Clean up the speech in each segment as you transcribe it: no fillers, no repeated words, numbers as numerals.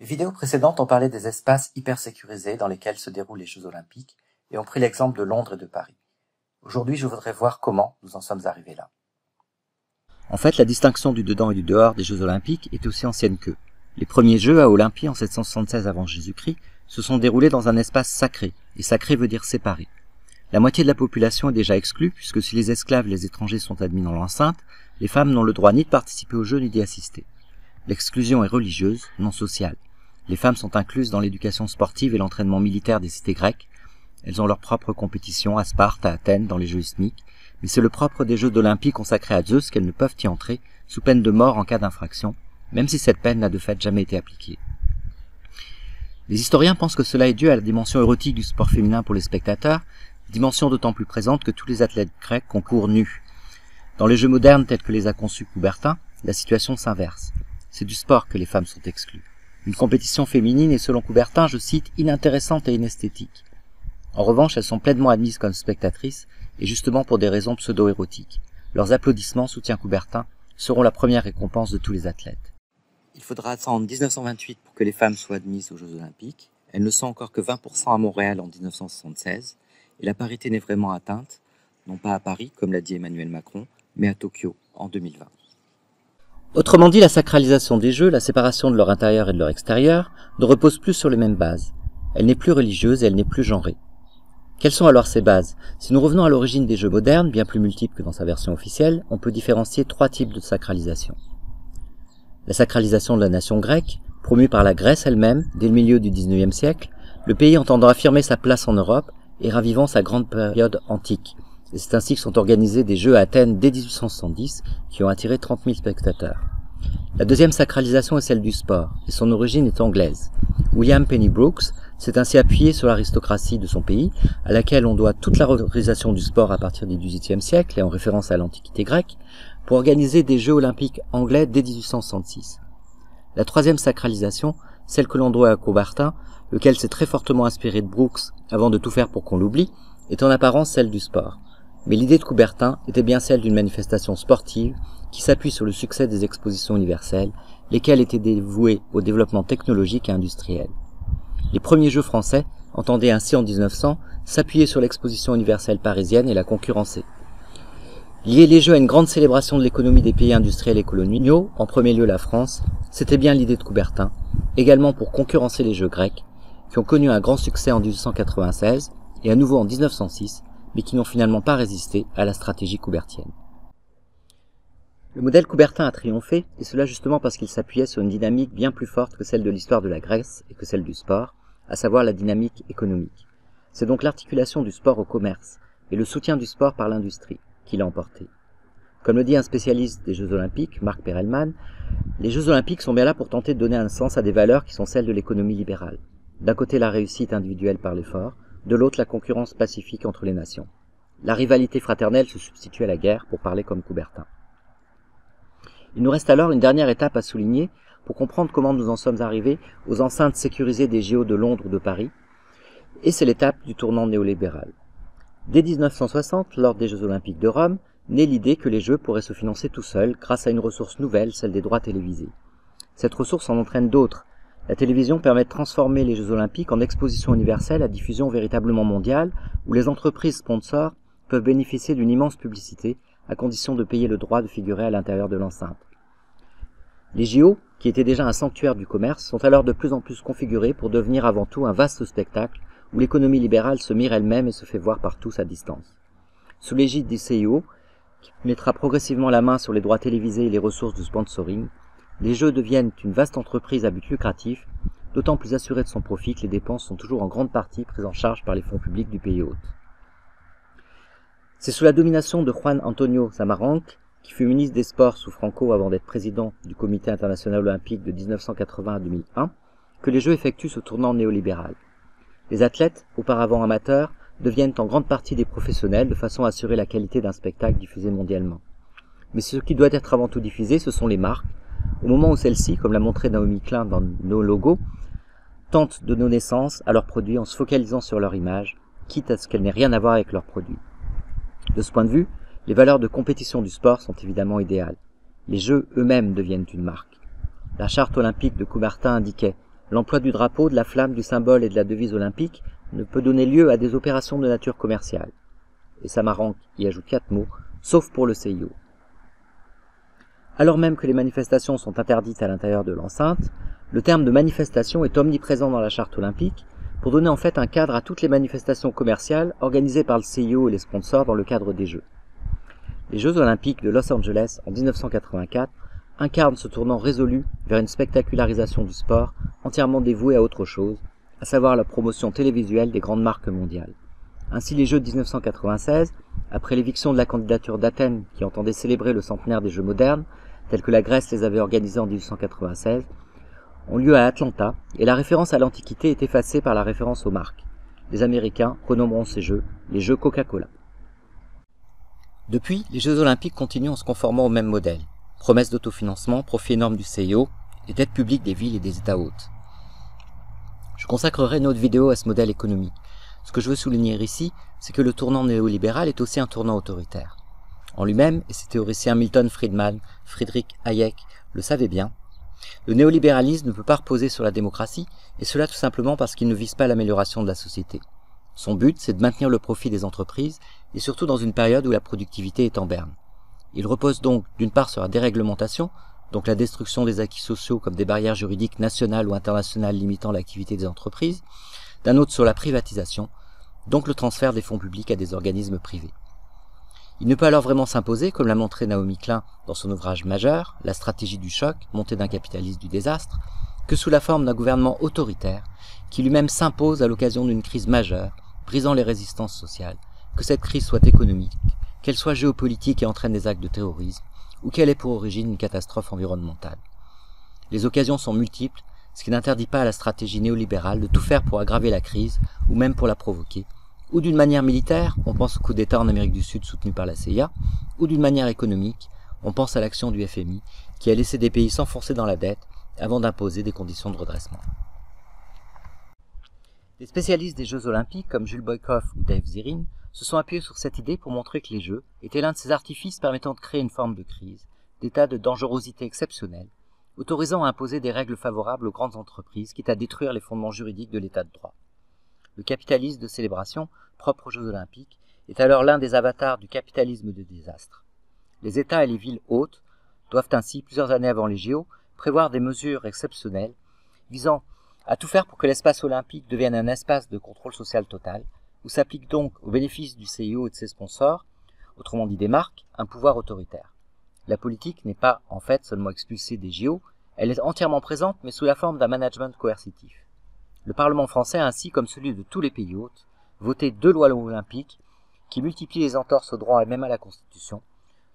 Les vidéos précédentes ont parlé des espaces hyper sécurisés dans lesquels se déroulent les Jeux Olympiques et ont pris l'exemple de Londres et de Paris. Aujourd'hui, je voudrais voir comment nous en sommes arrivés là. En fait, la distinction du dedans et du dehors des Jeux Olympiques est aussi ancienne qu'eux. Les premiers Jeux à Olympie en 776 avant Jésus-Christ se sont déroulés dans un espace sacré, et sacré veut dire séparé. La moitié de la population est déjà exclue, puisque si les esclaves et les étrangers sont admis dans l'enceinte, les femmes n'ont le droit ni de participer aux Jeux ni d'y assister. L'exclusion est religieuse, non sociale. Les femmes sont incluses dans l'éducation sportive et l'entraînement militaire des cités grecques. Elles ont leur propre compétition à Sparte, à Athènes, dans les Jeux isthmiques, mais c'est le propre des Jeux d'Olympie consacrés à Zeus qu'elles ne peuvent y entrer, sous peine de mort en cas d'infraction, même si cette peine n'a de fait jamais été appliquée. Les historiens pensent que cela est dû à la dimension érotique du sport féminin pour les spectateurs, dimension d'autant plus présente que tous les athlètes grecs concourent nus. Dans les Jeux modernes tels que les a conçus Coubertin, la situation s'inverse. C'est du sport que les femmes sont exclues. Une compétition féminine est selon Coubertin, je cite, inintéressante et inesthétique. En revanche, elles sont pleinement admises comme spectatrices, et justement pour des raisons pseudo-érotiques. Leurs applaudissements, soutient Coubertin, seront la première récompense de tous les athlètes. Il faudra attendre 1928 pour que les femmes soient admises aux Jeux Olympiques. Elles ne sont encore que 20% à Montréal en 1976, et la parité n'est vraiment atteinte, non pas à Paris, comme l'a dit Emmanuel Macron, mais à Tokyo en 2020. Autrement dit, la sacralisation des Jeux, la séparation de leur intérieur et de leur extérieur, ne repose plus sur les mêmes bases. Elle n'est plus religieuse et elle n'est plus genrée. Quelles sont alors ces bases? Si nous revenons à l'origine des Jeux modernes, bien plus multiples que dans sa version officielle, on peut différencier trois types de sacralisation. La sacralisation de la nation grecque, promue par la Grèce elle-même dès le milieu du XIXe siècle, le pays entendant affirmer sa place en Europe et ravivant sa grande période antique. Et c'est ainsi que sont organisés des Jeux à Athènes dès 1870, qui ont attiré 30 000 spectateurs. La deuxième sacralisation est celle du sport, et son origine est anglaise. William Penny Brooks s'est ainsi appuyé sur l'aristocratie de son pays, à laquelle on doit toute la valorisation du sport à partir du XVIIIe siècle, et en référence à l'Antiquité grecque, pour organiser des Jeux olympiques anglais dès 1866. La troisième sacralisation, celle que l'on doit à Coubertin, lequel s'est très fortement inspiré de Brooks avant de tout faire pour qu'on l'oublie, est en apparence celle du sport. Mais l'idée de Coubertin était bien celle d'une manifestation sportive qui s'appuie sur le succès des expositions universelles, lesquelles étaient dévouées au développement technologique et industriel. Les premiers Jeux français, entendés ainsi en 1900, s'appuyaient sur l'exposition universelle parisienne et la concurrençaient. Lier les Jeux à une grande célébration de l'économie des pays industriels et coloniaux, en premier lieu la France, c'était bien l'idée de Coubertin, également pour concurrencer les Jeux grecs, qui ont connu un grand succès en 1896 et à nouveau en 1906, mais qui n'ont finalement pas résisté à la stratégie coubertienne. Le modèle Coubertin a triomphé, et cela justement parce qu'il s'appuyait sur une dynamique bien plus forte que celle de l'histoire de la Grèce et que celle du sport, à savoir la dynamique économique. C'est donc l'articulation du sport au commerce, et le soutien du sport par l'industrie, qui l'a emporté. Comme le dit un spécialiste des Jeux Olympiques, Marc Perelman, les Jeux Olympiques sont bien là pour tenter de donner un sens à des valeurs qui sont celles de l'économie libérale. D'un côté la réussite individuelle par l'effort, de l'autre la concurrence pacifique entre les nations. La rivalité fraternelle se substitue à la guerre, pour parler comme Coubertin. Il nous reste alors une dernière étape à souligner pour comprendre comment nous en sommes arrivés aux enceintes sécurisées des JO de Londres ou de Paris, et c'est l'étape du tournant néolibéral. Dès 1960, lors des Jeux Olympiques de Rome, naît l'idée que les Jeux pourraient se financer tout seuls grâce à une ressource nouvelle, celle des droits télévisés. Cette ressource en entraîne d'autres. La télévision permet de transformer les Jeux Olympiques en exposition universelle à diffusion véritablement mondiale, où les entreprises sponsors peuvent bénéficier d'une immense publicité, à condition de payer le droit de figurer à l'intérieur de l'enceinte. Les JO, qui étaient déjà un sanctuaire du commerce, sont alors de plus en plus configurés pour devenir avant tout un vaste spectacle, où l'économie libérale se mire elle-même et se fait voir par tous à distance. Sous l'égide du CIO, qui mettra progressivement la main sur les droits télévisés et les ressources du sponsoring, les Jeux deviennent une vaste entreprise à but lucratif, d'autant plus assurée de son profit que les dépenses sont toujours en grande partie prises en charge par les fonds publics du pays hôte. C'est sous la domination de Juan Antonio Samaranch, qui fut ministre des Sports sous Franco avant d'être président du Comité international olympique de 1980 à 2001, que les Jeux effectuent ce tournant néolibéral. Les athlètes, auparavant amateurs, deviennent en grande partie des professionnels de façon à assurer la qualité d'un spectacle diffusé mondialement. Mais ce qui doit être avant tout diffusé, ce sont les marques, au moment où celles-ci, comme l'a montré Naomi Klein dans nos logos, tentent de donner naissance à leurs produits en se focalisant sur leur image, quitte à ce qu'elle n'ait rien à voir avec leurs produits. De ce point de vue, les valeurs de compétition du sport sont évidemment idéales. Les Jeux eux-mêmes deviennent une marque. La charte olympique de Coubertin indiquait l'emploi du drapeau, de la flamme, du symbole et de la devise olympique ne peut donner lieu à des opérations de nature commerciale. Et Samaranch y ajoute 4 mots, sauf pour le CIO. Alors même que les manifestations sont interdites à l'intérieur de l'enceinte, le terme de manifestation est omniprésent dans la charte olympique pour donner en fait un cadre à toutes les manifestations commerciales organisées par le CIO et les sponsors dans le cadre des Jeux. Les Jeux olympiques de Los Angeles en 1984 incarnent ce tournant résolu vers une spectacularisation du sport entièrement dévouée à autre chose, à savoir la promotion télévisuelle des grandes marques mondiales. Ainsi les Jeux de 1996, après l'éviction de la candidature d'Athènes qui entendait célébrer le centenaire des Jeux modernes, tels que la Grèce les avait organisés en 1896, ont lieu à Atlanta et la référence à l'Antiquité est effacée par la référence aux marques. Les Américains renommeront ces Jeux les Jeux Coca-Cola. Depuis, les Jeux Olympiques continuent en se conformant au même modèle. Promesse d'autofinancement, profit énorme du CIO et dette publique des villes et des États hôtes. Je consacrerai une autre vidéo à ce modèle économique. Ce que je veux souligner ici, c'est que le tournant néolibéral est aussi un tournant autoritaire. En lui-même, et ses théoriciens Milton Friedman, Friedrich Hayek le savaient bien, le néolibéralisme ne peut pas reposer sur la démocratie, et cela tout simplement parce qu'il ne vise pas l'amélioration de la société. Son but, c'est de maintenir le profit des entreprises, et surtout dans une période où la productivité est en berne. Il repose donc d'une part sur la déréglementation, donc la destruction des acquis sociaux comme des barrières juridiques nationales ou internationales limitant l'activité des entreprises, d'un autre sur la privatisation, donc le transfert des fonds publics à des organismes privés. Il ne peut alors vraiment s'imposer, comme l'a montré Naomi Klein dans son ouvrage majeur, La stratégie du choc, montée d'un capitalisme du désastre, que sous la forme d'un gouvernement autoritaire, qui lui-même s'impose à l'occasion d'une crise majeure, brisant les résistances sociales, que cette crise soit économique, qu'elle soit géopolitique et entraîne des actes de terrorisme, ou qu'elle ait pour origine une catastrophe environnementale. Les occasions sont multiples, ce qui n'interdit pas à la stratégie néolibérale de tout faire pour aggraver la crise, ou même pour la provoquer, ou d'une manière militaire, on pense au coup d'État en Amérique du Sud soutenu par la CIA, ou d'une manière économique, on pense à l'action du FMI, qui a laissé des pays s'enfoncer dans la dette avant d'imposer des conditions de redressement. Les spécialistes des Jeux Olympiques, comme Jules Boykoff ou Dave Zirin, se sont appuyés sur cette idée pour montrer que les Jeux étaient l'un de ces artifices permettant de créer une forme de crise, d'état de dangerosité exceptionnelle, autorisant à imposer des règles favorables aux grandes entreprises, quitte à détruire les fondements juridiques de l'état de droit. Le capitalisme de célébration, propre aux Jeux Olympiques, est alors l'un des avatars du capitalisme de désastre. Les États et les villes hôtes doivent ainsi, plusieurs années avant les JO, prévoir des mesures exceptionnelles visant à tout faire pour que l'espace olympique devienne un espace de contrôle social total, où s'applique donc, au bénéfice du CIO et de ses sponsors, autrement dit des marques, un pouvoir autoritaire. La politique n'est pas, en fait, seulement expulsée des JO, elle est entièrement présente, mais sous la forme d'un management coercitif. Le Parlement français a ainsi, comme celui de tous les pays hôtes, voté 2 lois olympiques qui multiplient les entorses au droit et même à la Constitution,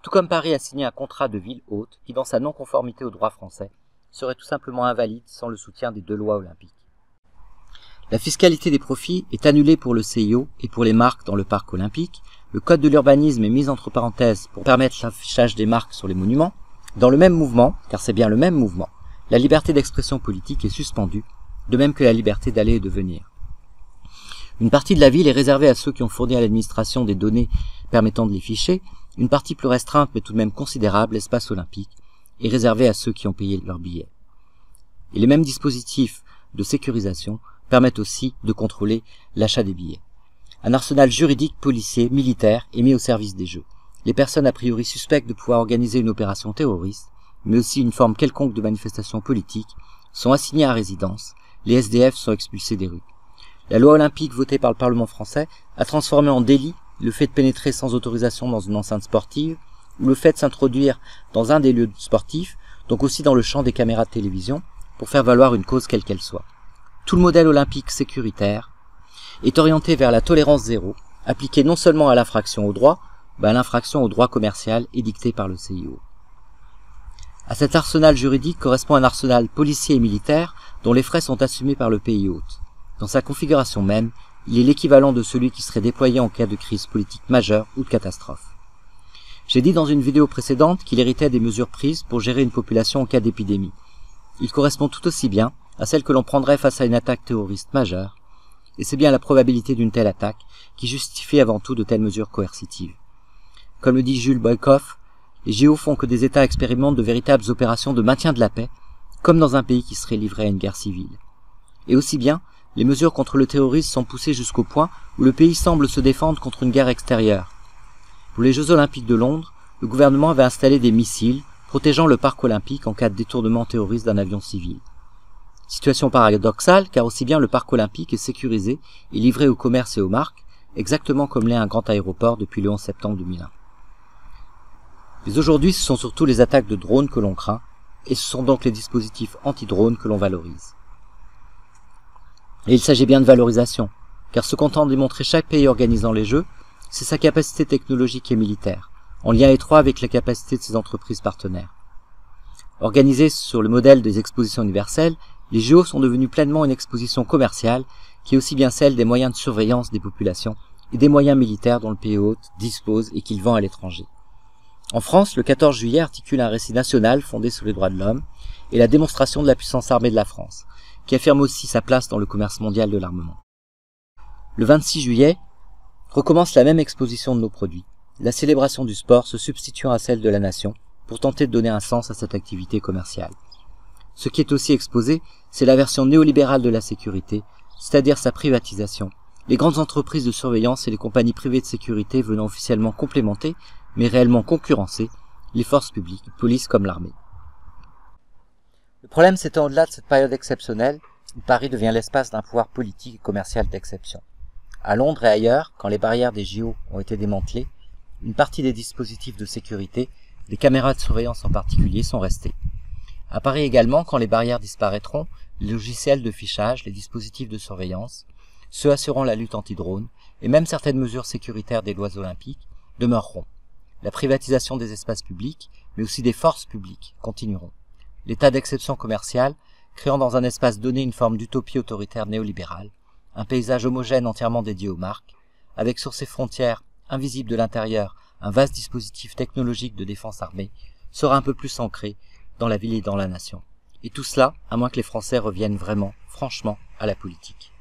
tout comme Paris a signé un contrat de ville hôte qui, dans sa non-conformité au droit français, serait tout simplement invalide sans le soutien des 2 lois olympiques. La fiscalité des profits est annulée pour le CIO et pour les marques dans le parc olympique, le code de l'urbanisme est mis entre parenthèses pour permettre l'affichage des marques sur les monuments. Dans le même mouvement, car c'est bien le même mouvement, la liberté d'expression politique est suspendue, de même que la liberté d'aller et de venir. Une partie de la ville est réservée à ceux qui ont fourni à l'administration des données permettant de les ficher, une partie plus restreinte mais tout de même considérable, l'espace olympique, est réservée à ceux qui ont payé leur billet. Et les mêmes dispositifs de sécurisation permettent aussi de contrôler l'achat des billets. Un arsenal juridique, policier, militaire est mis au service des Jeux. Les personnes a priori suspectes de pouvoir organiser une opération terroriste, mais aussi une forme quelconque de manifestation politique, sont assignées à résidence, les SDF sont expulsés des rues. La loi olympique votée par le Parlement français a transformé en délit le fait de pénétrer sans autorisation dans une enceinte sportive, ou le fait de s'introduire dans un des lieux sportifs, donc aussi dans le champ des caméras de télévision, pour faire valoir une cause quelle qu'elle soit. Tout le modèle olympique sécuritaire est orienté vers la tolérance zéro, appliquée non seulement à l'infraction au droit, mais à l'infraction au droit commercial édicté par le CIO. À cet arsenal juridique correspond un arsenal policier et militaire dont les frais sont assumés par le pays hôte. Dans sa configuration même, il est l'équivalent de celui qui serait déployé en cas de crise politique majeure ou de catastrophe. J'ai dit dans une vidéo précédente qu'il héritait des mesures prises pour gérer une population en cas d'épidémie. Il correspond tout aussi bien à celle que l'on prendrait face à une attaque terroriste majeure, et c'est bien la probabilité d'une telle attaque qui justifie avant tout de telles mesures coercitives. Comme le dit Jules Boykoff, les JO font que des États expérimentent de véritables opérations de maintien de la paix, comme dans un pays qui serait livré à une guerre civile. Et aussi bien, les mesures contre le terrorisme sont poussées jusqu'au point où le pays semble se défendre contre une guerre extérieure. Pour les Jeux Olympiques de Londres, le gouvernement avait installé des missiles protégeant le parc olympique en cas de détournement terroriste d'un avion civil. Situation paradoxale, car aussi bien le parc olympique est sécurisé et livré au commerce et aux marques, exactement comme l'est un grand aéroport depuis le 11 septembre 2001. Mais aujourd'hui, ce sont surtout les attaques de drones que l'on craint, et ce sont donc les dispositifs anti-drones que l'on valorise. Et il s'agit bien de valorisation, car ce qu'entend démontrer chaque pays organisant les Jeux, c'est sa capacité technologique et militaire, en lien étroit avec la capacité de ses entreprises partenaires. Organisés sur le modèle des expositions universelles, les JO sont devenus pleinement une exposition commerciale qui est aussi bien celle des moyens de surveillance des populations et des moyens militaires dont le pays hôte dispose et qu'il vend à l'étranger. En France, le 14 juillet articule un récit national fondé sur les droits de l'homme et la démonstration de la puissance armée de la France, qui affirme aussi sa place dans le commerce mondial de l'armement. Le 26 juillet recommence la même exposition de nos produits, la célébration du sport se substituant à celle de la nation pour tenter de donner un sens à cette activité commerciale. Ce qui est aussi exposé, c'est la version néolibérale de la sécurité, c'est-à-dire sa privatisation, les grandes entreprises de surveillance et les compagnies privées de sécurité venant officiellement complémenter, mais réellement concurrencer, les forces publiques, police comme l'armée. Le problème, c'est au-delà de cette période exceptionnelle, où Paris devient l'espace d'un pouvoir politique et commercial d'exception. À Londres et ailleurs, quand les barrières des JO ont été démantelées, une partie des dispositifs de sécurité, des caméras de surveillance en particulier, sont restés. À Paris également, quand les barrières disparaîtront, les logiciels de fichage, les dispositifs de surveillance, ceux assurant la lutte anti-drone, et même certaines mesures sécuritaires des lois olympiques, demeureront. La privatisation des espaces publics, mais aussi des forces publiques, continueront. L'état d'exception commerciale, créant dans un espace donné une forme d'utopie autoritaire néolibérale, un paysage homogène entièrement dédié aux marques, avec sur ses frontières, invisibles de l'intérieur, un vaste dispositif technologique de défense armée, sera un peu plus ancré dans la ville et dans la nation. Et tout cela, à moins que les Français reviennent vraiment, franchement, à la politique.